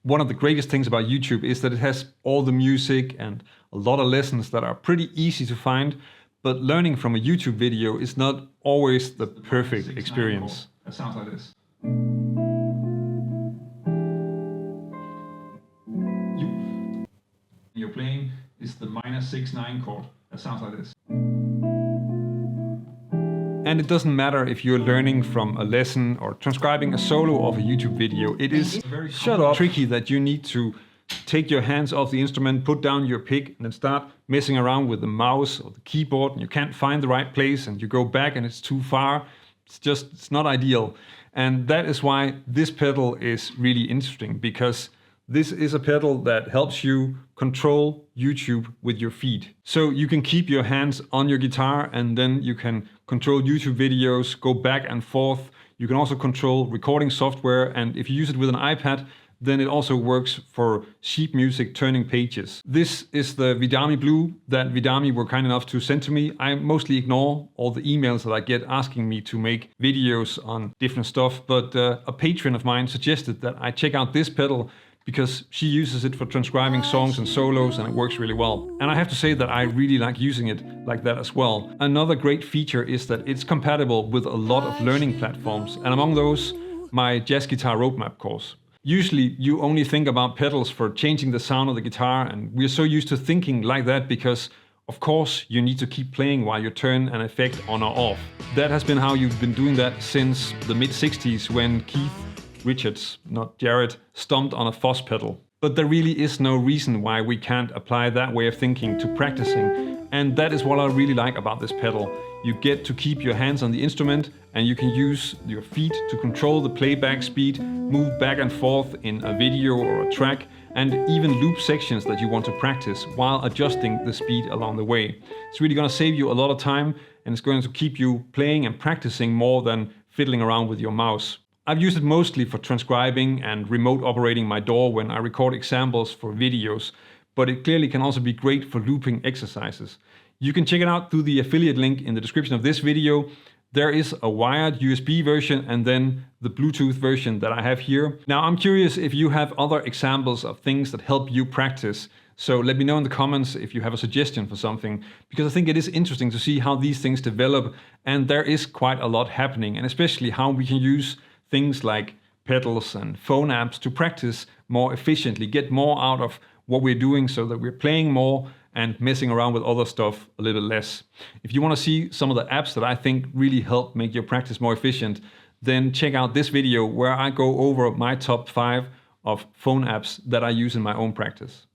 One of the greatest things about YouTube is that it has all the music and a lot of lessons that are pretty easy to find, but learning from a YouTube video is not always the perfect experience. That sounds like this. You're playing is the minor 6/9 chord. That sounds like this. And it doesn't matter if you're learning from a lesson or transcribing a solo of a YouTube video. It is tricky that you need to take your hands off the instrument, put down your pick, and then start messing around with the mouse or the keyboard, and you can't find the right place, and you go back and it's too far. It's not ideal. And that is why this pedal is really interesting, because this is a pedal that helps you control YouTube with your feet. So you can keep your hands on your guitar and then you can control YouTube videos, go back and forth. You can also control recording software, and if you use it with an iPad, then it also works for sheet music turning pages. This is the Vidami Blue that Vidami were kind enough to send to me. I mostly ignore all the emails that I get asking me to make videos on different stuff, but a patron of mine suggested that I check out this pedal because she uses it for transcribing songs and solos, and it works really well. And I have to say that I really like using it like that as well. Another great feature is that it's compatible with a lot of learning platforms, and among those, my Jazz Guitar Roadmap course. Usually you only think about pedals for changing the sound of the guitar, and we're so used to thinking like that because, of course, you need to keep playing while you turn an effect on or off. That has been how you've been doing that since the mid-60s when Keith Richards, not Jared, stomped on a Foss pedal. But there really is no reason why we can't apply that way of thinking to practicing, and that is what I really like about this pedal. You get to keep your hands on the instrument, and you can use your feet to control the playback speed, move back and forth in a video or a track, and even loop sections that you want to practice while adjusting the speed along the way. It's really going to save you a lot of time, and it's going to keep you playing and practicing more than fiddling around with your mouse. I've used it mostly for transcribing and remote operating my DAW when I record examples for videos, but it clearly can also be great for looping exercises. You can check it out through the affiliate link in the description of this video. There is a wired USB version and then the Bluetooth version that I have here. Now I'm curious if you have other examples of things that help you practice. So let me know in the comments if you have a suggestion for something, because I think it is interesting to see how these things develop, and there is quite a lot happening, and especially how we can use things like pedals and phone apps to practice more efficiently, get more out of what we're doing so that we're playing more and messing around with other stuff a little less. If you want to see some of the apps that I think really help make your practice more efficient, then check out this video where I go over my top 5 of phone apps that I use in my own practice.